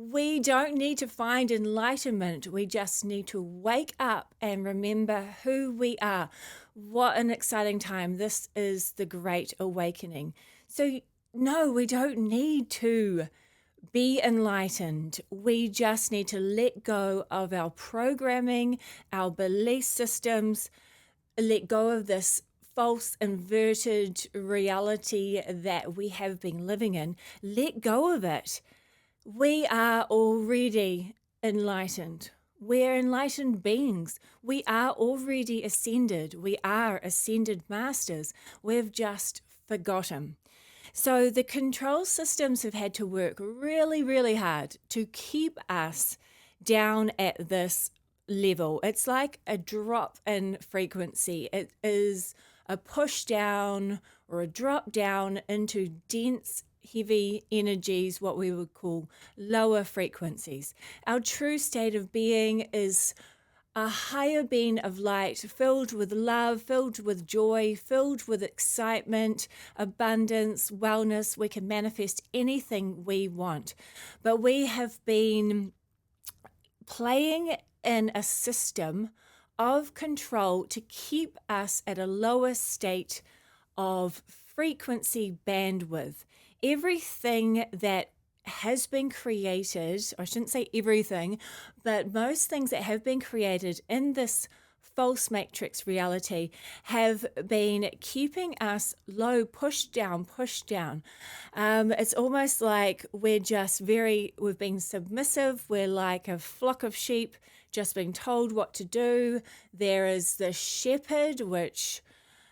we don't need to find enlightenment. We just need to wake up and remember who we are. What an exciting time. This is the Great Awakening. So, no, we don't need to be enlightened. We just need to let go of our programming, our belief systems, let go of this false inverted reality that we have been living in. Let go of it. We are already enlightened. We're enlightened beings. We are already ascended. We are ascended masters. We've just forgotten. So the control systems have had to work really, really hard to keep us down at this level. It's like a drop in frequency. It is a push down or a drop down into dense, heavy energies, what we would call lower frequencies. Our true state of being is a higher being of light, filled with love, filled with joy, filled with excitement, abundance, wellness. We can manifest anything we want. But we have been playing in a system of control to keep us at a lower state of frequency bandwidth. Everything that has been created, I shouldn't say everything, but most things that have been created in this false matrix reality have been keeping us low, pushed down, pushed down. It's almost like we've been submissive. We're like a flock of sheep just being told what to do. There is the shepherd, which,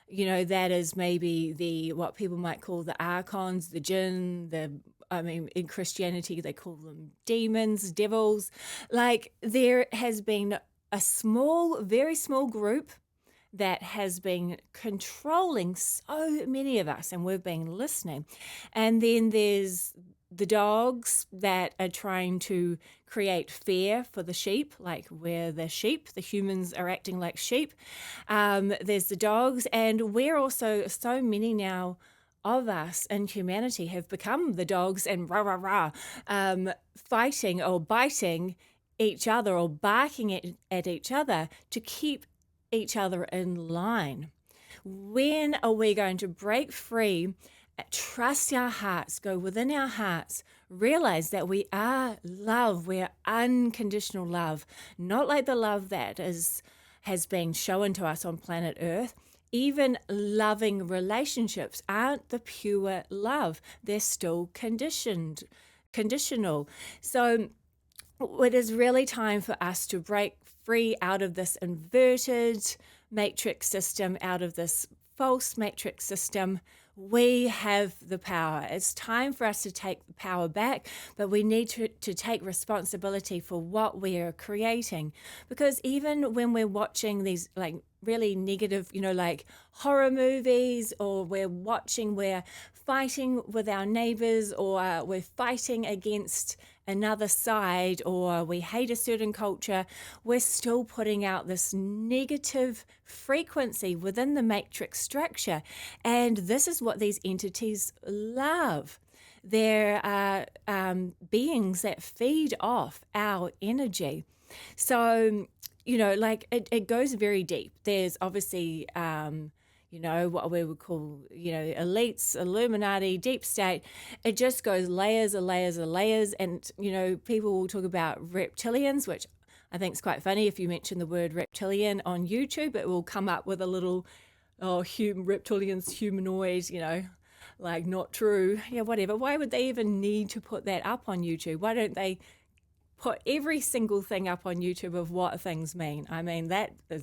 that is maybe what people might call the archons, the jinn, in Christianity, they call them demons, devils. Like, there has been a very small group that has been controlling so many of us, and we've been listening. And then there's the dogs that are trying to create fear for the sheep, like we're the sheep, the humans are acting like sheep. There's the dogs, and we're also, so many now of us in humanity have become the dogs and fighting or biting each other or barking at each other to keep each other in line. When are we going to break free, trust our hearts, go within our hearts, realize that we are love, we're unconditional love, not like the love that has been shown to us on planet Earth. Even loving relationships aren't the pure love. They're still conditional. So it is really time for us to break free out of this inverted matrix system, out of this false matrix system. We have the power. It's time for us to take the power back, but we need to take responsibility for what we are creating. Because even when we're watching these really negative, like horror movies, or we're fighting with our neighbors, or we're fighting against another side, or we hate a certain culture, we're still putting out this negative frequency within the matrix structure. And this is what these entities love. There are beings that feed off our energy. So, it goes very deep. There's obviously, what we would call, elites, Illuminati, deep state. It just goes layers and layers and layers. And, people will talk about reptilians, which I think is quite funny. If you mention the word reptilian on YouTube, it will come up with a little, reptilians, humanoid, not true. Yeah, whatever. Why would they even need to put that up on YouTube? Why don't they put every single thing up on YouTube of what things mean? I mean,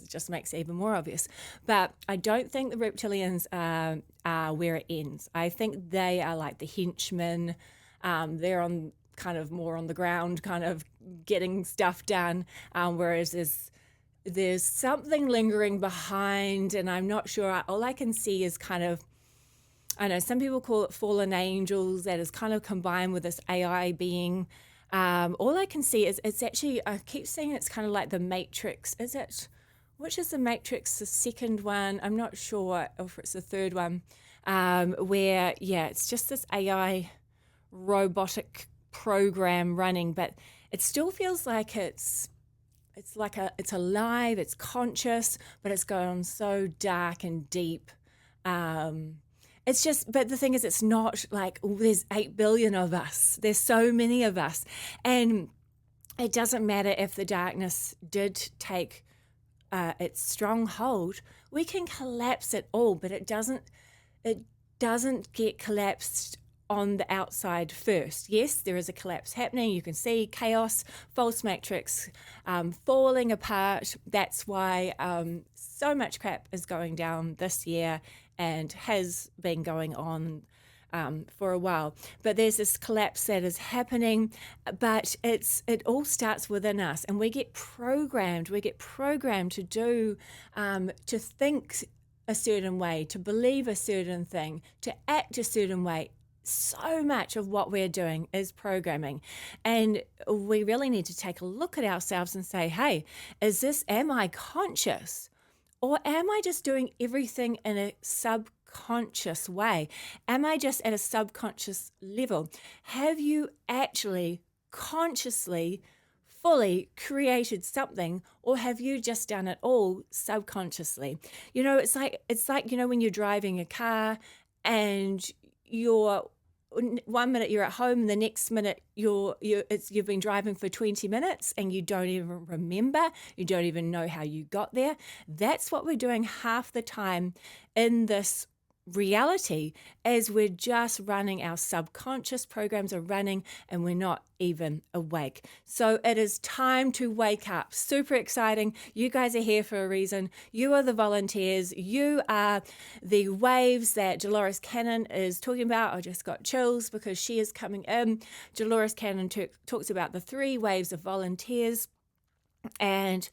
just makes it even more obvious. But I don't think the reptilians are where it ends. I think they are like the henchmen. They're on kind of more on the ground, kind of getting stuff done, whereas there's something lingering behind, and I'm not sure. All I can see is kind of, I know some people call it fallen angels, that is kind of combined with this AI being. All I can see is it's actually, I keep saying it's kind of like the Matrix. Which is the Matrix, the second one? I'm not sure if it's the third one, where, it's just this AI robotic program running, but it still feels like it's alive, it's conscious, but it's gone so dark and deep. It's just, but the thing is, it's not like, oh, there's 8 billion of us. There's so many of us. And it doesn't matter if the darkness did take its strong hold. We can collapse it all, but it doesn't get collapsed on the outside first. Yes, there is a collapse happening. You can see chaos, false matrix falling apart. That's why so much crap is going down this year and has been going on for a while. But there's this collapse that is happening, but it all starts within us, and we get programmed to do, to think a certain way, to believe a certain thing, to act a certain way. So much of what we're doing is programming, and we really need to take a look at ourselves and say, hey, am I conscious, or am I just doing everything in a subconscious way? Am I just at a subconscious level? Have you actually consciously fully created something, or have you just done it all subconsciously? It's like when you're driving a car and you're 1 minute you're at home and the next minute you've been driving for 20 minutes and you don't even remember, you don't even know how you got there. That's what we're doing half the time in this reality, as we're just running, our subconscious programs are running and we're not even awake. So it is time to wake up. Super exciting. You guys are here for a reason. You are the volunteers. You are the waves that Dolores Cannon is talking about. I just got chills because she is coming in. Dolores Cannon talks about the 3 waves of volunteers, and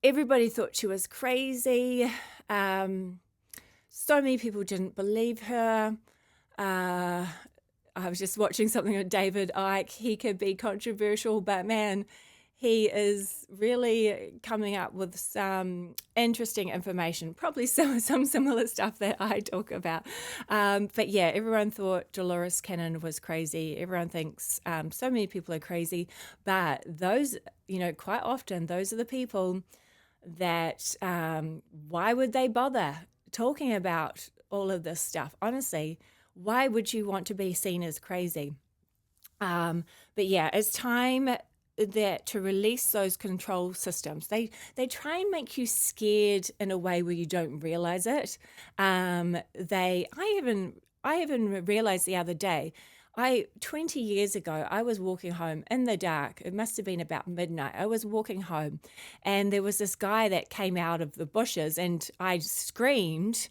everybody thought she was crazy. So many people didn't believe her. I was just watching something with David Icke. He could be controversial, but man, he is really coming up with some interesting information, probably some similar stuff that I talk about. But yeah, everyone thought Dolores Cannon was crazy. Everyone thinks so many people are crazy, but those, quite often, those are the people that, why would they bother talking about all of this stuff? Honestly, why would you want to be seen as crazy? But yeah, it's time to release those control systems. They try and make you scared in a way where you don't realize it. I even realized the other day, 20 years ago, I was walking home in the dark. It must have been about midnight. I was walking home and there was this guy that came out of the bushes, and I screamed,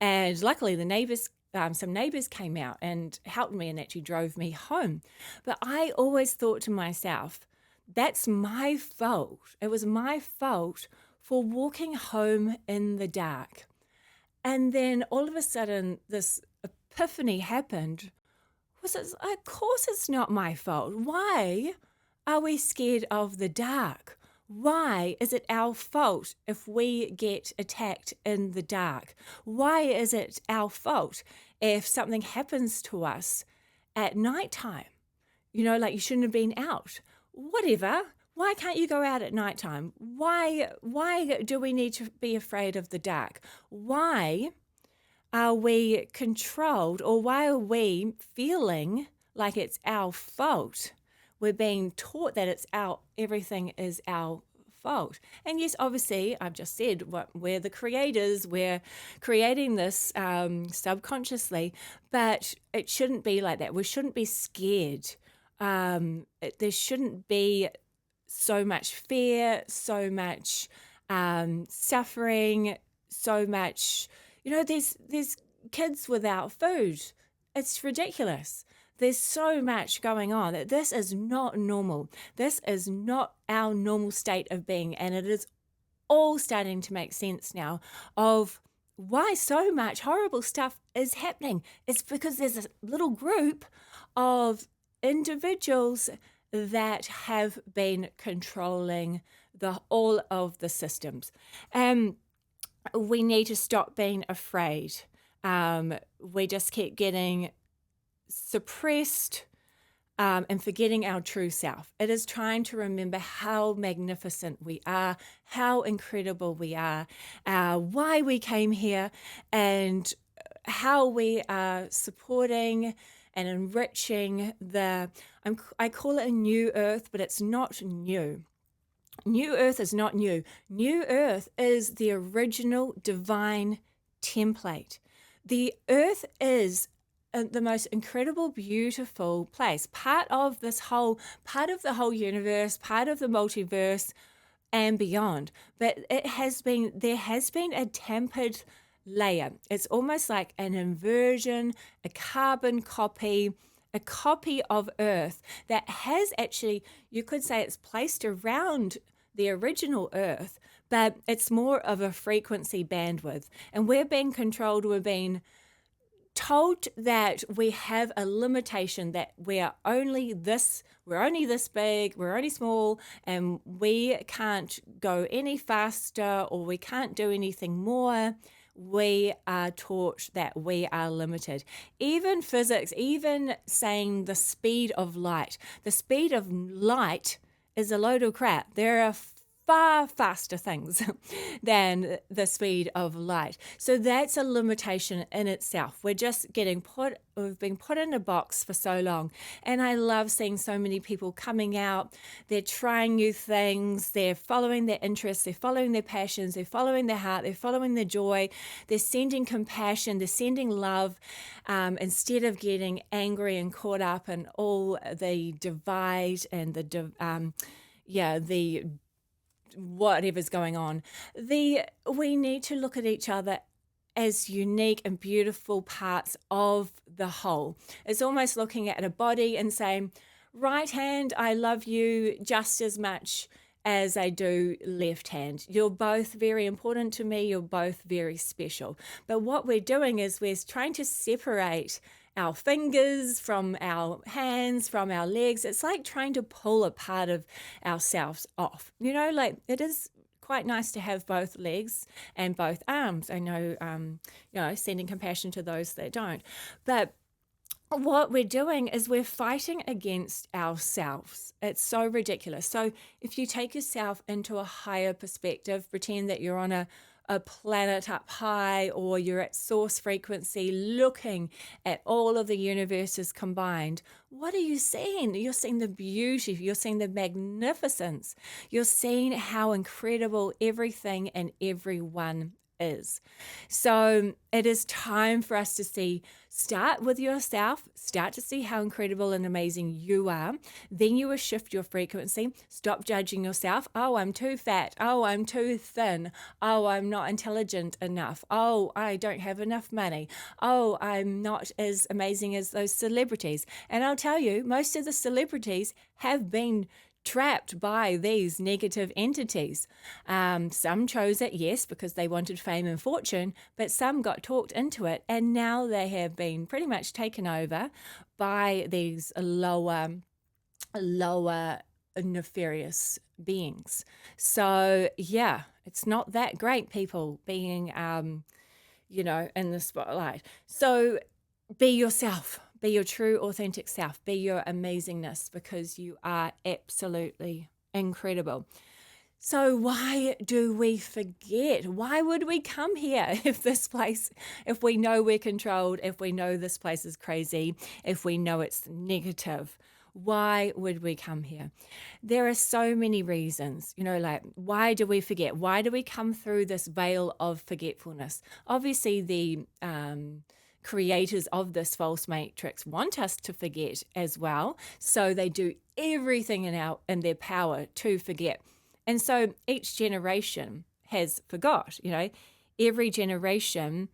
and luckily the neighbors, some neighbors came out and helped me and actually drove me home. But I always thought to myself, that's my fault. It was my fault for walking home in the dark. And then all of a sudden this epiphany happened. Of course it's not my fault. Why are we scared of the dark? Why is it our fault if we get attacked in the dark? Why is it our fault if something happens to us at nighttime? Like you shouldn't have been out. Whatever. Why can't you go out at nighttime? Why do we need to be afraid of the dark? Why are we controlled, or why are we feeling like it's our fault? We're being taught that everything is our fault. And yes, obviously, I've just said we're the creators, we're creating this subconsciously, but it shouldn't be like that. We shouldn't be scared. There shouldn't be so much fear, so much suffering, so much. There's kids without food. It's ridiculous. There's so much going on that this is not normal. This is not our normal state of being. And it is all starting to make sense now of why so much horrible stuff is happening. It's because there's a little group of individuals that have been controlling all of the systems. We need to stop being afraid. We just keep getting suppressed. and forgetting our true self. It is trying to remember how magnificent we are, how incredible we are, why we came here, and how we are supporting and enriching I call it a new earth, but it's not new. New earth is not new. New earth is the original divine template. The earth is the most incredible, beautiful place, part of the whole universe, part of the multiverse and beyond. But there has been a tempered layer. It's almost like an inversion, a carbon copy, a copy of Earth that has actually, you could say it's placed around the original Earth, but it's more of a frequency bandwidth. And we're being controlled, we're being told that we have a limitation, that we're only this big, we're only small, and we can't go any faster or we can't do anything more. We are taught that we are limited. Even physics, even saying the speed of light is a load of crap. There are far faster things than the speed of light. So that's a limitation in itself. We've been put in a box for so long. And I love seeing so many people coming out. They're trying new things. They're following their interests. They're following their passions. They're following their heart. They're following their joy. They're sending compassion. They're sending love, instead of getting angry and caught up in all the divide and the whatever's going on. We need to look at each other as unique and beautiful parts of the whole. It's almost looking at a body and saying, right hand, I love you just as much as I do left hand. You're both very important to me. You're both very special. But what we're doing is we're trying to separate our fingers from our hands, from our legs. It's like trying to pull a part of ourselves off. Like it is quite nice to have both legs and both arms. I know, sending compassion to those that don't. But what we're doing is we're fighting against ourselves. It's so ridiculous. So if you take yourself into a higher perspective, pretend that you're on a planet up high, or you're at source frequency looking at all of the universes combined, what are you seeing? You're seeing the beauty, you're seeing the magnificence, you're seeing how incredible everything and everyone is. So it is time for us to start with yourself, start to see how incredible and amazing you are. Then you will shift your frequency. Stop judging yourself. Oh, I'm too fat. Oh, I'm too thin. Oh, I'm not intelligent enough. Oh, I don't have enough money. Oh, I'm not as amazing as those celebrities. And I'll tell you, most of the celebrities have been trapped by these negative entities. Some chose it, yes, because they wanted fame and fortune, but some got talked into it, and now they have been pretty much taken over by these lower nefarious beings. So yeah, it's not that great, people being in the spotlight. So be yourself. Be your true, authentic self. Be your amazingness, because you are absolutely incredible. So why do we forget? Why would we come here if we know we're controlled, if we know this place is crazy, if we know it's negative? Why would we come here? There are so many reasons, like, why do we forget? Why do we come through this veil of forgetfulness? Obviously, the creators of this false matrix want us to forget as well. So they do everything in their power to forget. And so each generation has forgot, every generation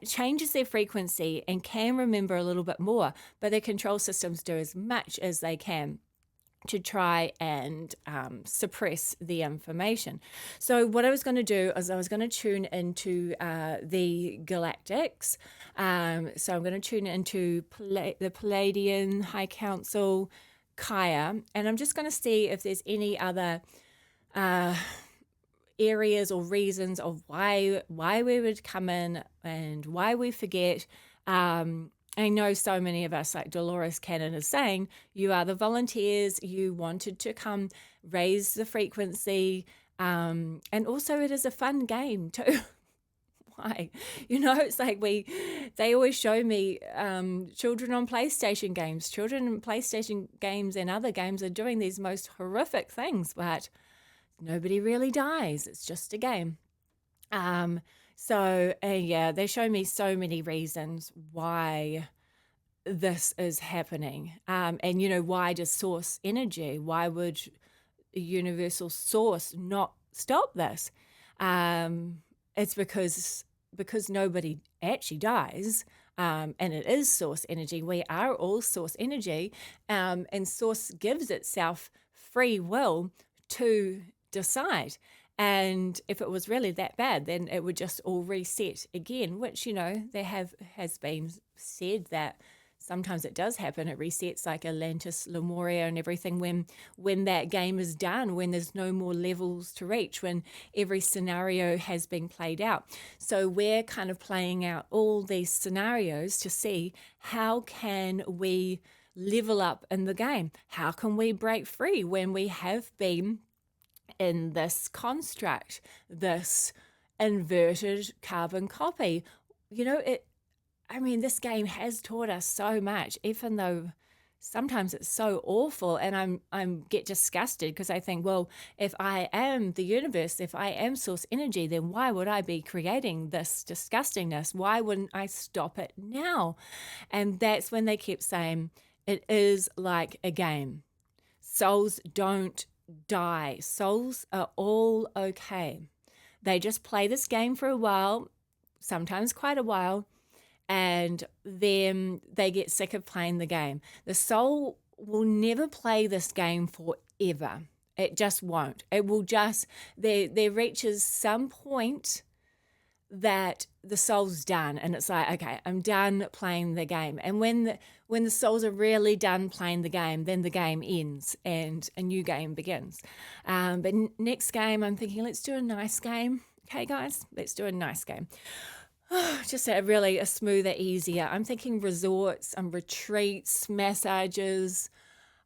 changes their frequency and can remember a little bit more, but their control systems do as much as they can to try and suppress the information. So what I was going to do is I was going to tune into the galactics. So I'm going to tune into the Palladian High Council, Kaya, and I'm just going to see if there's any other areas or reasons of why we would come in and why we forget. I know so many of us, like Dolores Cannon is saying, you are the volunteers, you wanted to come raise the frequency. And also it is a fun game too. Why? It's like they always show me children on PlayStation games. Children in PlayStation games and other games are doing these most horrific things, but nobody really dies. It's just a game. Yeah, they show me so many reasons why this is happening. And, why does source energy, why would a universal source not stop this? It's because nobody actually dies, and it is source energy. We are all source energy, and source gives itself free will to decide. And if it was really that bad, then it would just all reset again, which, has been said that sometimes it does happen. It resets like Atlantis, Lemuria and everything when that game is done, when there's no more levels to reach, when every scenario has been played out. So we're kind of playing out all these scenarios to see how can we level up in the game? How can we break free when we have been in this construct, this inverted carbon copy? This game has taught us so much, even though sometimes it's so awful, and I'm get disgusted because I think, well, if I am the universe, if I am source energy, then why would I be creating this disgustingness? Why wouldn't I stop it now? And that's when they kept saying, it is like a game. Souls don't die. Souls are all okay. They just play this game for a while, sometimes quite a while, and then they get sick of playing the game. The soul will never play this game forever. It just won't. It will just, there reaches some point that the soul's done, and it's like, okay, I'm done playing the game. And when the souls are really done playing the game, then the game ends and a new game begins. But next game, I'm thinking, let's do a nice game. Okay, guys, let's do a nice game. Just a smoother, easier. I'm thinking resorts, retreats, massages,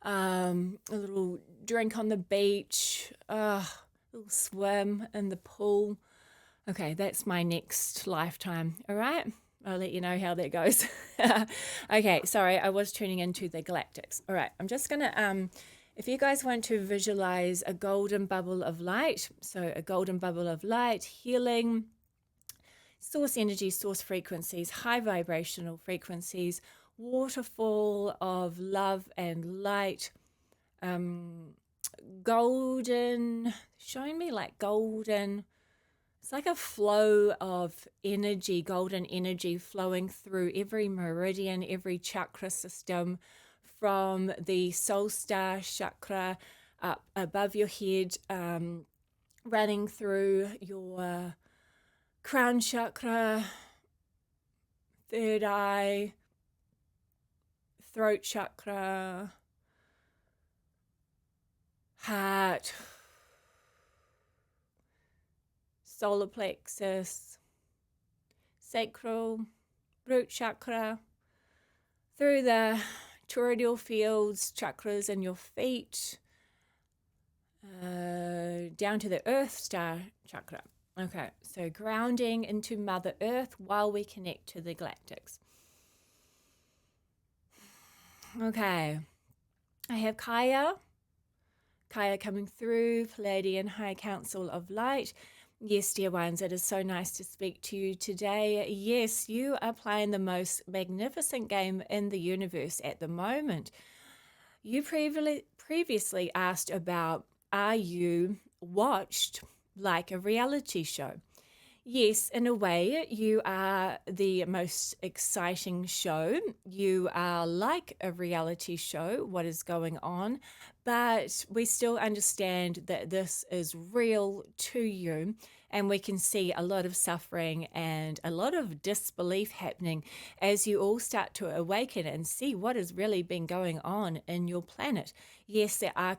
a little drink on the beach, a little swim in the pool. Okay, that's my next lifetime. All right, I'll let you know how that goes. Okay, sorry, I was tuning into the galactics. All right, I'm just gonna, if you guys want to visualize a golden bubble of light, so a golden bubble of light, healing, source energy, source frequencies, high vibrational frequencies, waterfall of love and light, golden, showing me like golden, it's like a flow of energy, golden energy flowing through every meridian, every chakra system, from the soul star chakra up above your head, running through your crown chakra, third eye, throat chakra, heart, solar plexus, sacral, root chakra, through the toroidal fields, chakras in your feet, down to the earth star chakra. Okay, so grounding into Mother Earth while we connect to the galactics. Okay, I have Kaya coming through, Palladian High Council of Light. Yes, dear ones, it is so nice to speak to you today. Yes, you are playing the most magnificent game in the universe at the moment. You previously asked about, are you watched like a reality show? Yes, in a way, you are the most exciting show. You are like a reality show, what is going on, but we still understand that this is real to you, and we can see a lot of suffering and a lot of disbelief happening as you all start to awaken and see what has really been going on in your planet. Yes, there are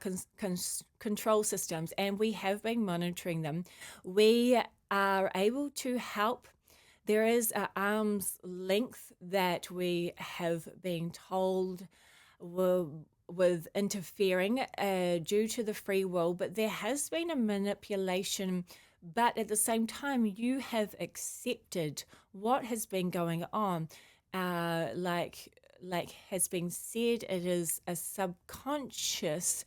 control systems, and we have been monitoring them. We are able to help there is an arm's length that we have been told with interfering due to the free will, but there has been a manipulation. But at the same time, you have accepted what has been going on. Like has been said, it is a subconscious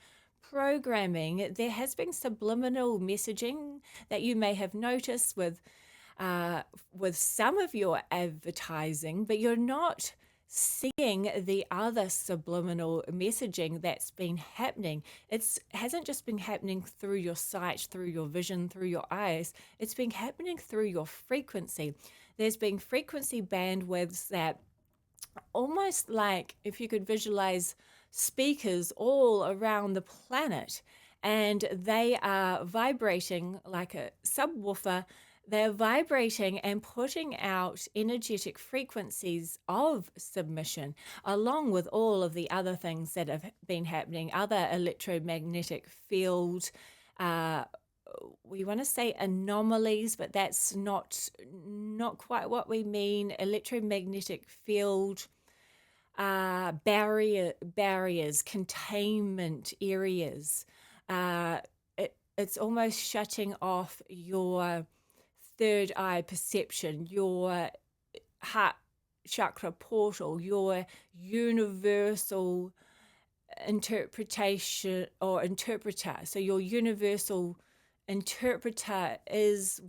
programming. There has been subliminal messaging that you may have noticed with some of your advertising, but you're not seeing the other subliminal messaging that's been happening. It hasn't just been happening through your sight, through your vision, through your eyes. It's been happening through your frequency. There's been frequency bandwidths that almost like if you could visualize speakers all around the planet, and they are vibrating like a subwoofer. They're vibrating and putting out energetic frequencies of submission, along with all of the other things that have been happening, other electromagnetic field, we want to say anomalies, but that's not quite what we mean. Electromagnetic field barriers, containment areas. It's almost shutting off your third eye perception, your heart chakra portal, your universal interpretation or interpreter. So your universal interpreter is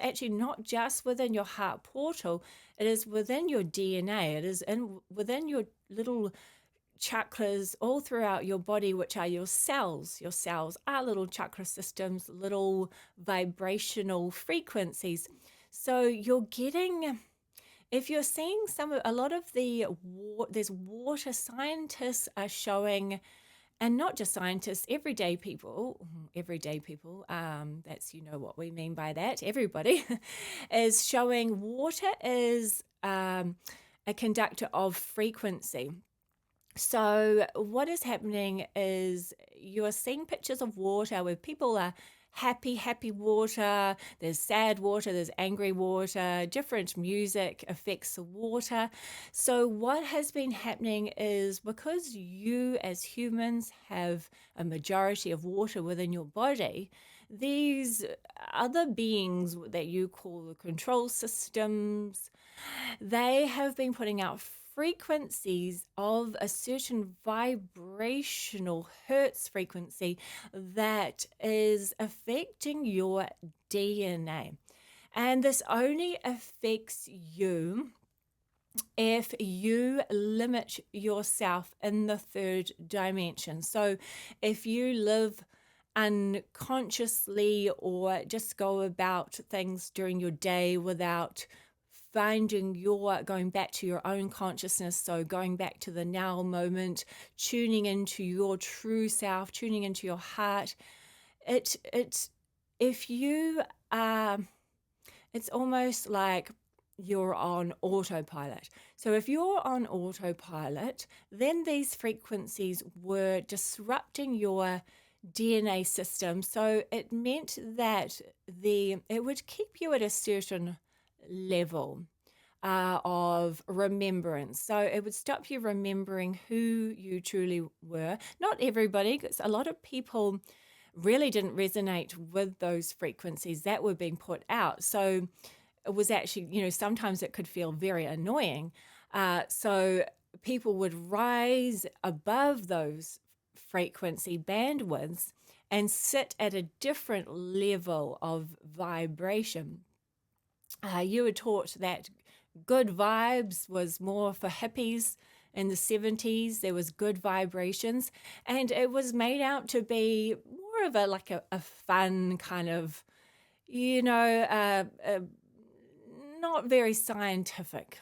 actually not just within your heart portal, it is within your DNA, it is within your little chakras all throughout your body, which are your cells. Your cells are little chakra systems, little vibrational frequencies. So you're getting, if you're seeing a lot of there's water scientists are showing, and not just scientists, everyday people, that's, what we mean by that, everybody, is showing water is a conductor of frequency. So what is happening is you're seeing pictures of water where people are happy water, there's sad water, there's angry water, different music affects the water. So what has been happening is, because you as humans have a majority of water within your body, these other beings that you call the control systems, they have been putting out frequencies of a certain vibrational hertz frequency that is affecting your DNA. And this only affects you if you limit yourself in the third dimension. So if you live unconsciously or just go about things during your day without going back to your own consciousness, so going back to the now moment, tuning into your true self, tuning into your heart, if you are, it's almost like you're on autopilot. So if you're on autopilot, then these frequencies were disrupting your DNA system. So it meant that it would keep you at a certain level of remembrance. So it would stop you remembering who you truly were. Not everybody, because a lot of people really didn't resonate with those frequencies that were being put out. So it was actually, sometimes it could feel very annoying. So people would rise above those frequency bandwidths and sit at a different level of vibration. You were taught that good vibes was more for hippies in the 70s. There was good vibrations, and it was made out to be more of a fun kind of, not very scientific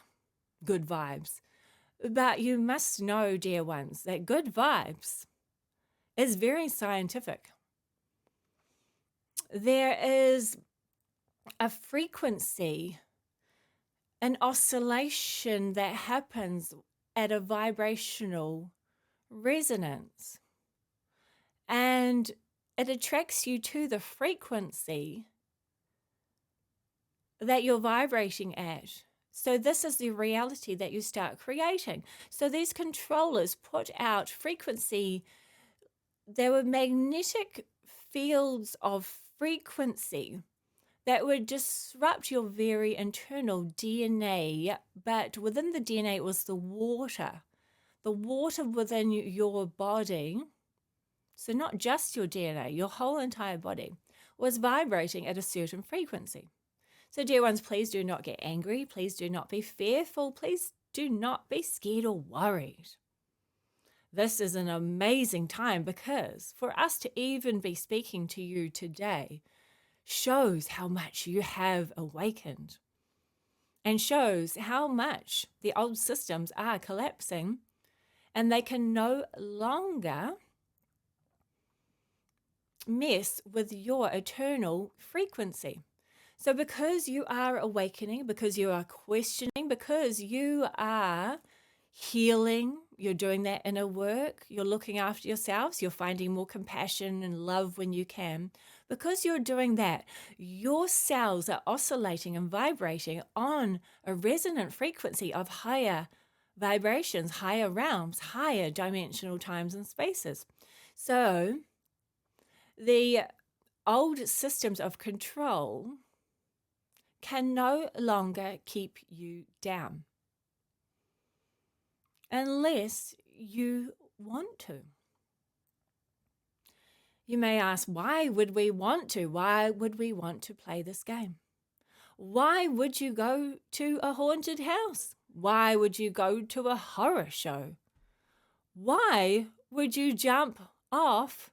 good vibes. But you must know, dear ones, that good vibes is very scientific. There is a frequency, an oscillation that happens at a vibrational resonance, and it attracts you to the frequency that you're vibrating at. So this is the reality that you start creating. So these controllers put out frequency. There were magnetic fields of frequency that would disrupt your very internal DNA. But within the DNA, it was the water within your body. So not just your DNA, your whole entire body was vibrating at a certain frequency. So dear ones, please do not get angry. Please do not be fearful. Please do not be scared or worried. This is an amazing time, because for us to even be speaking to you today shows how much you have awakened, and shows how much the old systems are collapsing, and they can no longer mess with your eternal frequency. So because you are awakening, because you are questioning, because you are healing, you're doing that inner work, you're looking after yourselves, you're finding more compassion and love when you can. Because you're doing that, your cells are oscillating and vibrating on a resonant frequency of higher vibrations, higher realms, higher dimensional times and spaces. So the old systems of control can no longer keep you down unless you want to. You may ask, why would we want to? Why would we want to play this game? Why would you go to a haunted house? Why would you go to a horror show? Why would you jump off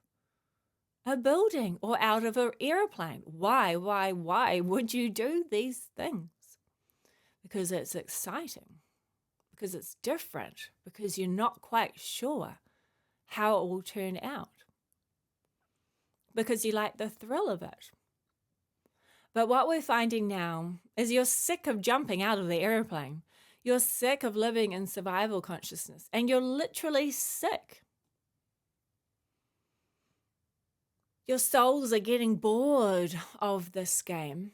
a building or out of an airplane? Why would you do these things? Because it's exciting, because it's different, because you're not quite sure how it will turn out, because you like the thrill of it. But what we're finding now is you're sick of jumping out of the airplane. You're sick of living in survival consciousness, and you're literally sick. Your souls are getting bored of this game.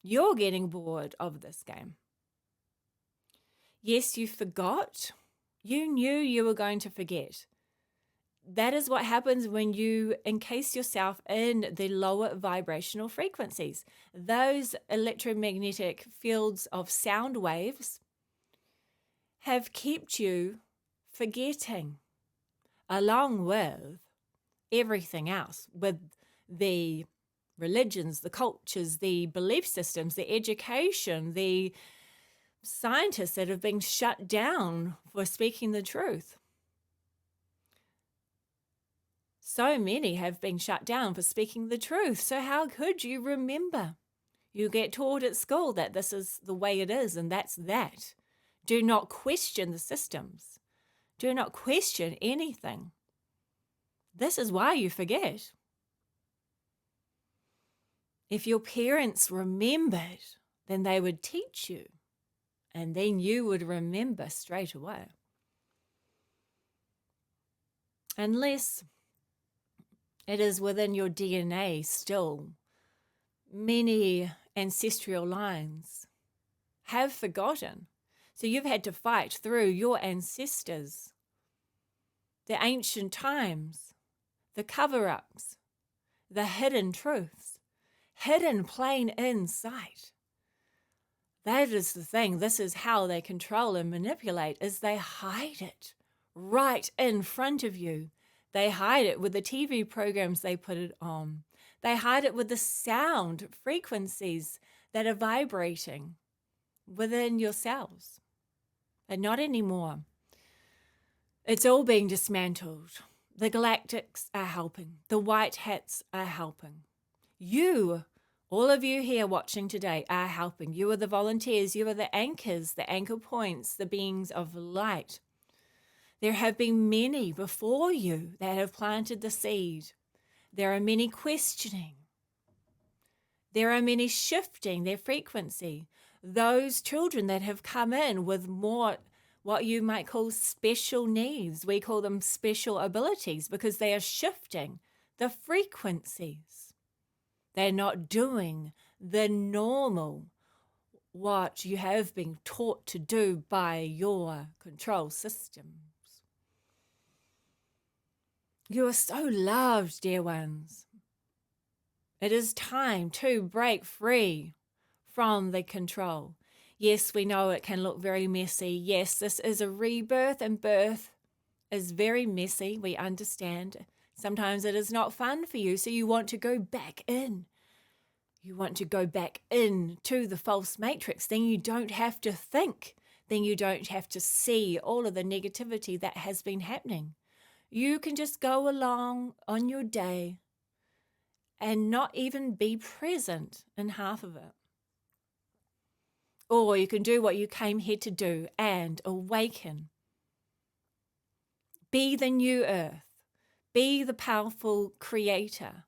You're getting bored of this game. Yes, you forgot. You knew you were going to forget. That is what happens when you encase yourself in the lower vibrational frequencies. Those electromagnetic fields of sound waves have kept you forgetting, along with everything else, with the religions, the cultures, the belief systems, the education, the scientists that have been shut down for speaking the truth. So many have been shut down for speaking the truth. So how could you remember? You get taught at school that this is the way it is, and that's that. Do not question the systems. Do not question anything. This is why you forget. If your parents remembered, then they would teach you, and then you would remember straight away. Unless it is within your DNA still, many ancestral lines have forgotten. So you've had to fight through your ancestors, the ancient times, the cover-ups, the hidden truths, hidden plain in sight. That is the thing. This is how they control and manipulate, is they hide it right in front of you. They hide it with the TV programs they put it on. They hide it with the sound frequencies that are vibrating within your cells. And not anymore. It's all being dismantled. The galactics are helping. The white hats are helping. You, all of you here watching today, are helping. You are the volunteers. You are the anchors, the anchor points, the beings of light. There have been many before you that have planted the seed. There are many questioning. There are many shifting their frequency. Those children that have come in with more, what you might call special needs, we call them special abilities, because they are shifting the frequencies. They're not doing the normal, what you have been taught to do by your control systems. You are so loved, dear ones. It is time to break free from the control. Yes, we know it can look very messy. Yes, this is a rebirth, and birth is very messy. We understand. Sometimes it is not fun for you, so you want to go back in. You want to go back into the false matrix. Then you don't have to think. Then you don't have to see all of the negativity that has been happening. You can just go along on your day and not even be present in half of it. Or you can do what you came here to do and awaken. Be the new earth. Be the powerful creator.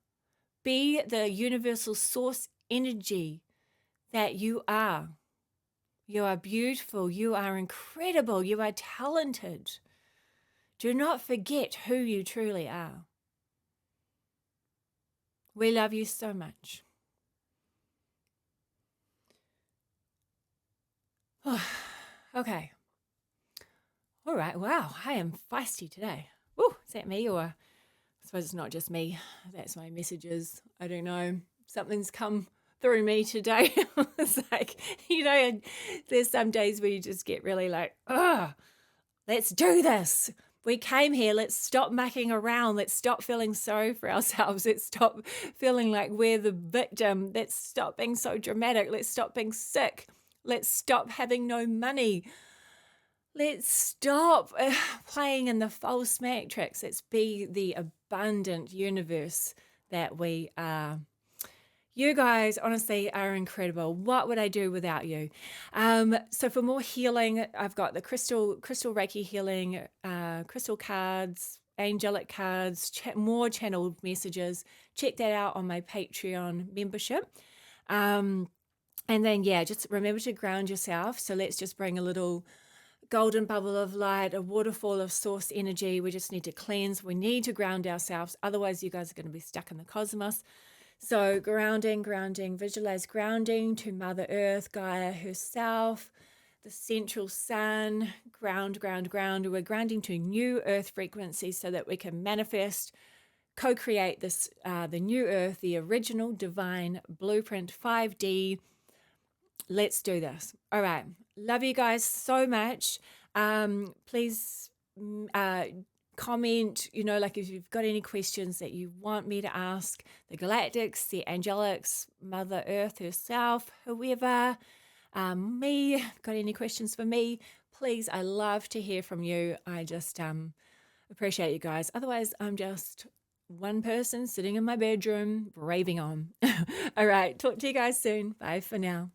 Be the universal source energy that you are. You are beautiful. You are incredible. You are talented. Do not forget who you truly are. We love you so much. Okay. All right. Wow. I am feisty today. Woo, is that me? Or I suppose it's not just me. That's my messages. I don't know. Something's come through me today. It's like, there's some days where you just get really like, let's do this. We came here. Let's stop mucking around. Let's stop feeling sorry for ourselves. Let's stop feeling like we're the victim. Let's stop being so dramatic. Let's stop being sick. Let's stop having no money. Let's stop playing in the false matrix. Let's be the abundant universe that we are. You guys, honestly, are incredible. What would I do without you? So for more healing, I've got the crystal Reiki healing, crystal cards, angelic cards, more channeled messages. Check that out on my Patreon membership. And then, just remember to ground yourself. So let's just bring a little golden bubble of light, a waterfall of source energy. We just need to cleanse. We need to ground ourselves. Otherwise, you guys are going to be stuck in the cosmos. So grounding, visualize grounding to Mother Earth, Gaia herself, the central sun, ground. We're grounding to new earth frequencies so that we can manifest, co-create this, the new earth, the original divine blueprint 5D. Let's do this. All right. Love you guys so much. Please comment, like if you've got any questions that you want me to ask the galactics, the angelics, Mother Earth herself, whoever, me, got any questions for me, please, I love to hear from you. I just appreciate you guys. Otherwise, I'm just one person sitting in my bedroom, raving on. All right, talk to you guys soon. Bye for now.